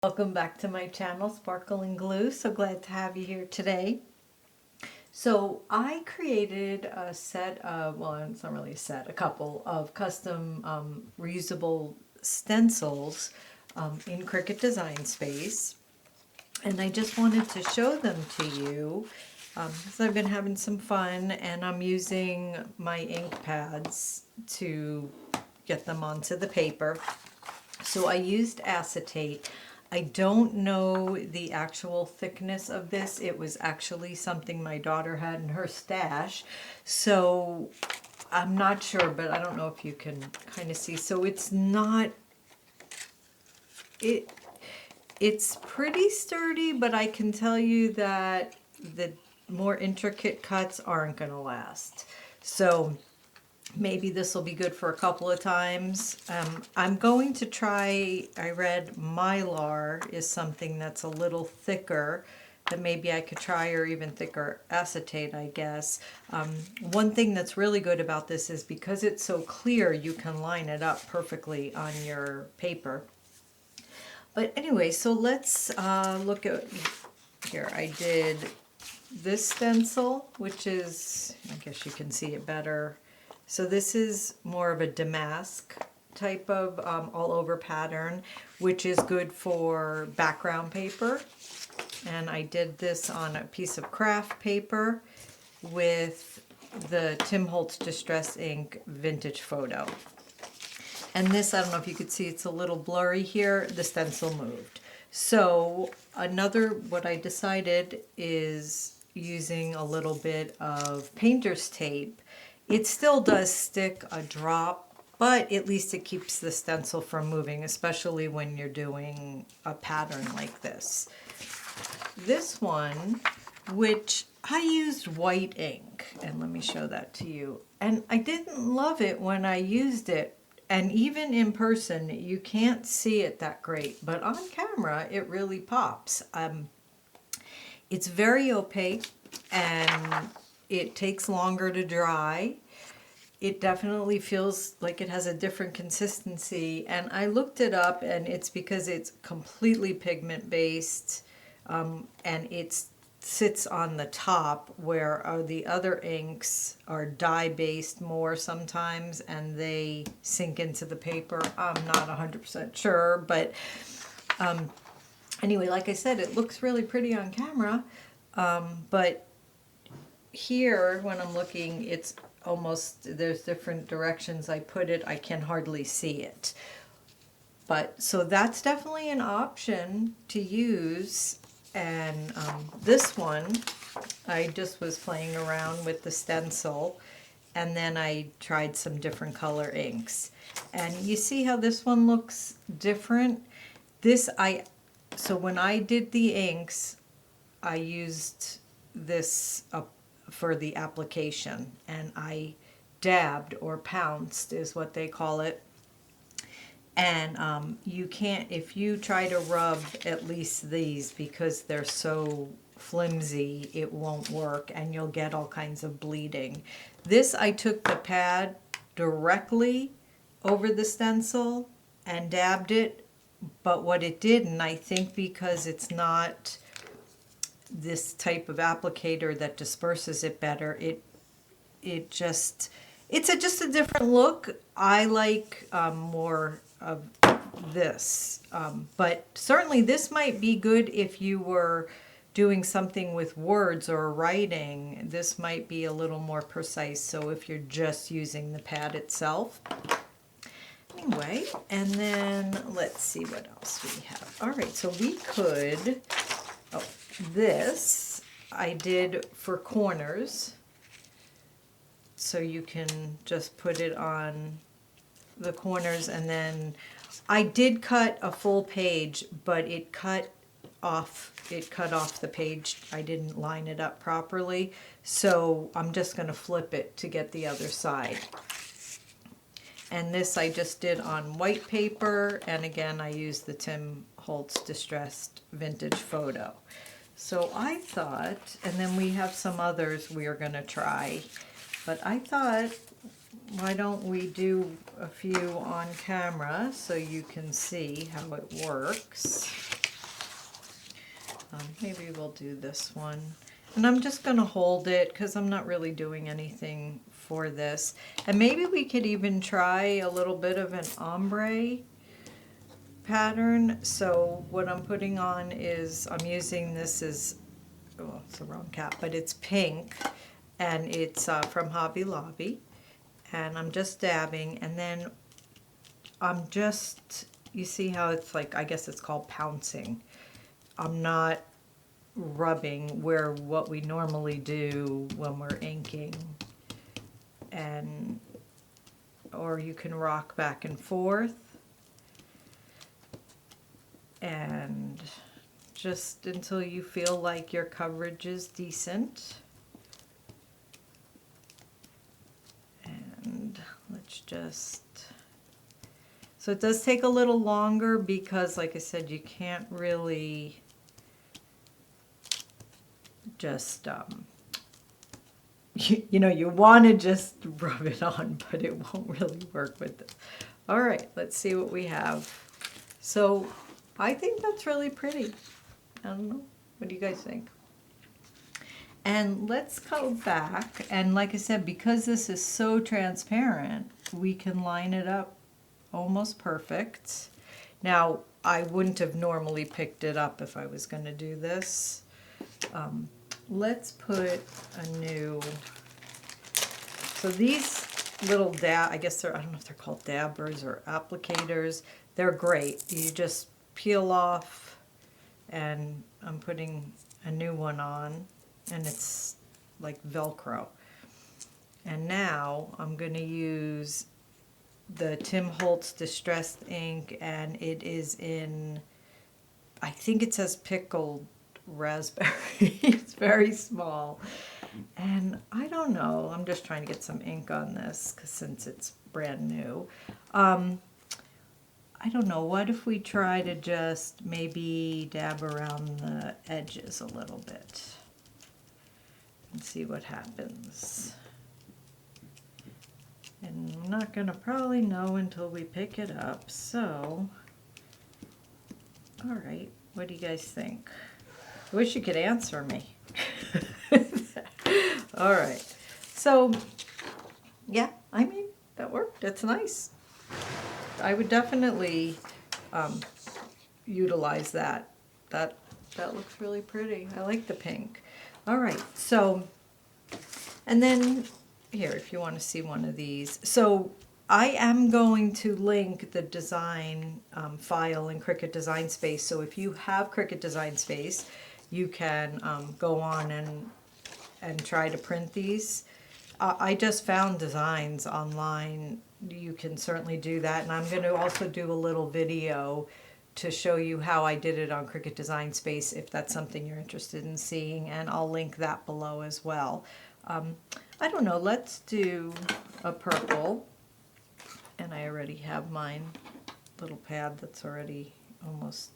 Welcome back to my channel, Sparkle and Glue. So glad to have you here today. So I created a set of, well, it's not really a set, a couple of custom reusable stencils in Cricut Design Space. And I just wanted to show them to you because I've been having some fun and I'm using my ink pads to get them onto the paper. So I used acetate. I don't know the actual thickness of this. It was actually something my daughter had in her stash. So I'm not sure, but I don't know if you can kind of see. So it's not, it's pretty sturdy, but I can tell you that the more intricate cuts aren't going to last. So maybe this will be good for a couple of times. I'm going to try, I read Mylar is something that's a little thicker, that maybe I could try, or even thicker acetate, I guess. One thing that's really good about this is because it's so clear, you can line it up perfectly on your paper. But anyway, so let's look at, here I did this stencil, which is, I guess you can see it better. So this is more of a damask type of all-over pattern, which is good for background paper. And I did this on a piece of craft paper with the Tim Holtz Distress Ink Vintage Photo. And this, I don't know if you could see, it's a little blurry here. The stencil moved. So what I decided is using a little bit of painter's tape. It still does stick a drop, but at least it keeps the stencil from moving, especially when you're doing a pattern like this. This one, which I used white ink, and let me show that to you. And I didn't love it when I used it, and even in person, you can't see it that great, but on camera, it really pops. It's very opaque, and it takes longer to dry. It definitely feels like it has a different consistency, and I looked it up, and it's because it's completely pigment based, and it sits on the top, where the other inks are dye based more sometimes, and they sink into the paper. I'm not 100% sure, but anyway, like I said, it looks really pretty on camera, but here, when I'm looking, it's almost, there's different directions I put it, I can hardly see it. But, so that's definitely an option to use. And this one, I just was playing around with the stencil, and then I tried some different color inks. And you see how this one looks different? So when I did the inks, I used this for the application, and I dabbed, or pounced is what they call it. And you can't, if you try to rub at least these, because they're so flimsy, it won't work, and you'll get all kinds of bleeding. This, I took the pad directly over the stencil and dabbed it, but what it did, and I think because it's not this type of applicator that disperses it better, it's just a different look. I like more of this, but certainly this might be good if you were doing something with words or writing. This might be a little more precise, so if you're just using the pad itself. Anyway, and then let's see what else we have. All right, so we could, this I did for corners, so you can just put it on the corners, and then I did cut a full page, but it cut off the page. I didn't line it up properly, so I'm just going to flip it to get the other side. And this I just did on white paper, and again I used the Tim Holtz Distressed Vintage Photo. So I thought, and then we have some others we are going to try, but I thought, why don't we do a few on camera so you can see how it works. Maybe we'll do this one. And I'm just going to hold it because I'm not really doing anything for this. And maybe we could even try a little bit of an ombre pattern. So what I'm putting on is, I'm using this as, oh, it's the wrong cap, but it's pink. And it's from Hobby Lobby. And I'm just dabbing. And then I'm just, you see how it's like, I guess it's called pouncing. I'm not rubbing where what we normally do when we're inking, and or you can rock back and forth and just until you feel like your coverage is decent. And let's just, so it does take a little longer because like I said, you can't really just, you know, you want to just rub it on, but it won't really work with this. All right, let's see what we have. So I think that's really pretty. I don't know. What do you guys think? And let's go back. And like I said, because this is so transparent, we can line it up almost perfect. Now, I wouldn't have normally picked it up if I was going to do this. Let's put a new, so these little dab, I guess they're, I don't know if they're called dabbers or applicators. They're great. You just peel off, and I'm putting a new one on, and it's like Velcro. And now I'm going to use the Tim Holtz Distressed ink, and it is in, I think it says pickled raspberry. It's very small, and I don't know, I'm just trying to get some ink on this because since it's brand new. I don't know, what if we try to just maybe dab around the edges a little bit and see what happens. And I'm not gonna probably know until we pick it up, so all right, what do you guys think? I wish you could answer me. All right. So, yeah, I mean, that worked. It's nice. I would definitely utilize that. That looks really pretty. I like the pink. All right. So, and then here, if you want to see one of these. So, I am going to link the design file in Cricut Design Space. So, if you have Cricut Design Space, you can go on and try to print these. I just found designs online. You can certainly do that. And I'm going to also do a little video to show you how I did it on Cricut Design Space if that's something you're interested in seeing. And I'll link that below as well. I don't know, let's do a purple. And I already have mine little pad that's already almost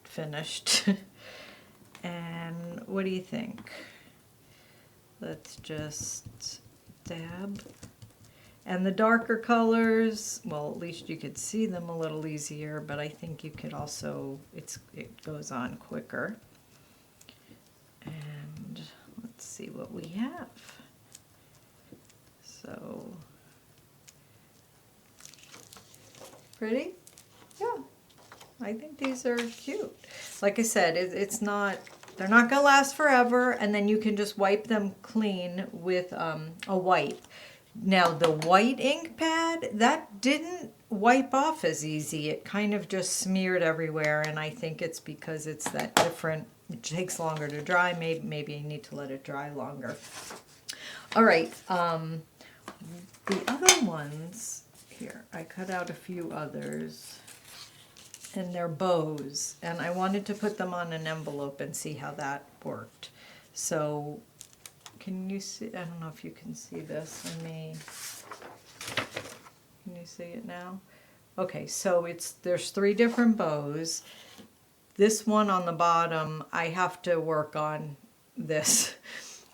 finished. And what do you think? Let's just dab. And the darker colors, well, at least you could see them a little easier, but I think you could also, it goes on quicker. And let's see what we have. So, pretty? Yeah. I think these are cute. Like I said, it's not, they're not going to last forever, and then you can just wipe them clean with a wipe. Now, the white ink pad, that didn't wipe off as easy. It kind of just smeared everywhere, and I think it's because it's that different, it takes longer to dry. Maybe you need to let it dry longer. All right, the other ones, here, I cut out a few others. And they're bows, and I wanted to put them on an envelope and see how that worked. So, can you see, I don't know if you can see this, can you see it now? Okay, so there's 3 different bows. This one on the bottom, I have to work on this.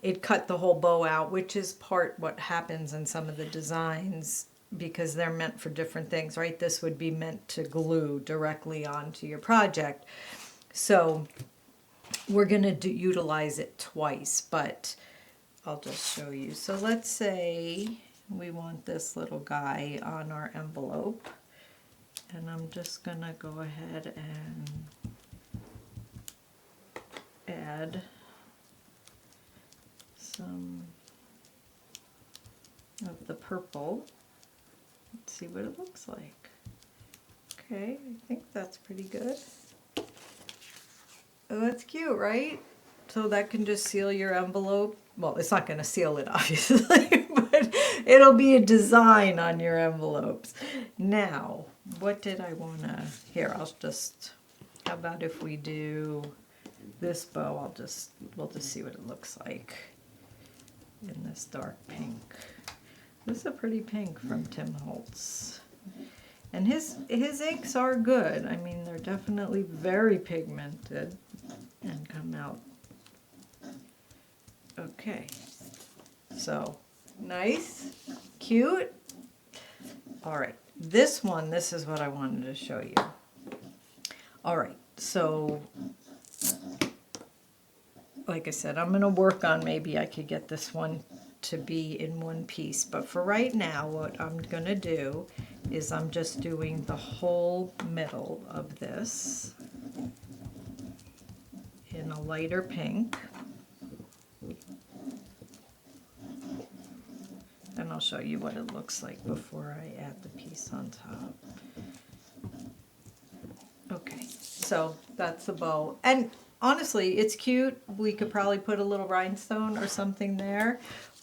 It cut the whole bow out, which is part what happens in some of the designs, because they're meant for different things, right? This would be meant to glue directly onto your project. So we're going to utilize it twice, but I'll just show you. So let's say we want this little guy on our envelope, and I'm just going to go ahead and add some of the purple. Let's see what it looks like. Okay, I think that's pretty good. Oh, that's cute, right? So that can just seal your envelope. Well, it's not going to seal it, obviously, but it'll be a design on your envelopes. Now, what did I want to... Here, I'll just... How about if we do this bow? We'll just see what it looks like in this dark pink. This is a pretty pink from Tim Holtz. And his inks are good. I mean, they're definitely very pigmented and come out. Okay. So, nice, cute. All right. This is what I wanted to show you. All right. So, like I said, I'm going to work on maybe I could get this one to be in one piece. But for right now, what I'm going to do is I'm just doing the whole middle of this in a lighter pink. And I'll show you what it looks like before I add the piece on top. Okay, so that's the bow. And honestly, it's cute. We could probably put a little rhinestone or something there.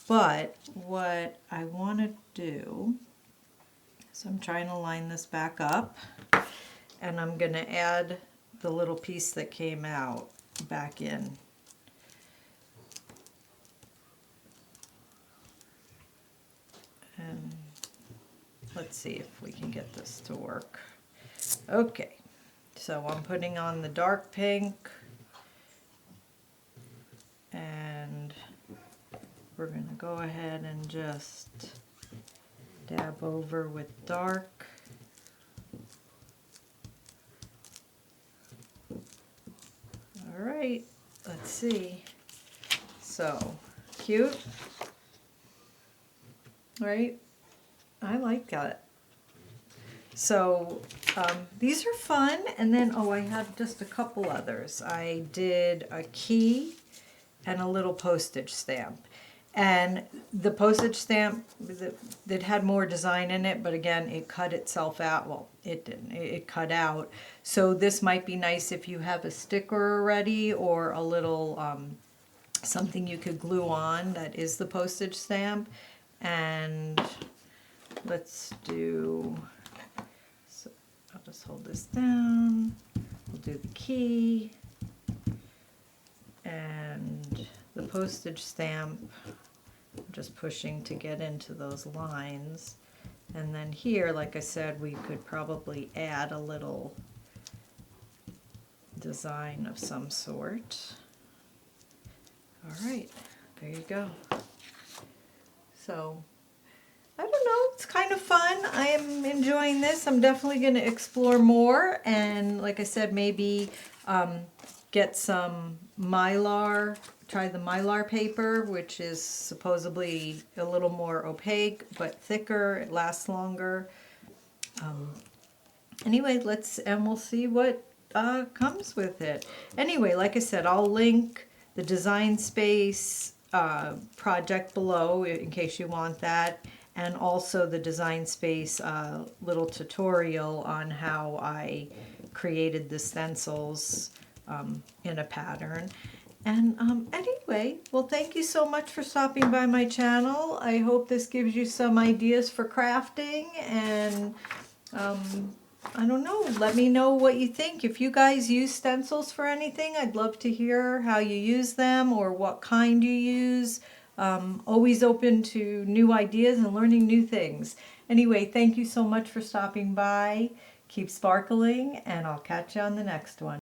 But what I want to do, so I'm trying to line this back up, and I'm going to add the little piece that came out back in. And let's see if we can get this to work. Okay, so I'm putting on the dark pink, and we're going to go ahead and just dab over with dark. All right, let's see. So, cute, right? I like that. So, these are fun. And then, oh, I have just a couple others. I did a key and a little postage stamp. And the postage stamp, that had more design in it, but again, it cut itself out. Well, it didn't. It cut out. So this might be nice if you have a sticker already or a little something you could glue on that is the postage stamp. And let's do, so I'll just hold this down. We'll do the key and the postage stamp. I'm just pushing to get into those lines. And then here, like I said, we could probably add a little design of some sort. All right, there you go. So, I don't know, it's kind of fun. I am enjoying this. I'm definitely going to explore more. And like I said, maybe get some Mylar, try the Mylar paper, which is supposedly a little more opaque, but thicker, it lasts longer. Anyway, we'll see what comes with it. Anyway, like I said, I'll link the Design Space project below in case you want that, and also the Design Space little tutorial on how I created the stencils in a pattern. And anyway, well, thank you so much for stopping by my channel. I hope this gives you some ideas for crafting, and I don't know, let me know what you think. If you guys use stencils for anything, I'd love to hear how you use them or what kind you use. Always open to new ideas and learning new things. Anyway, thank you so much for stopping by. Keep sparkling, and I'll catch you on the next one.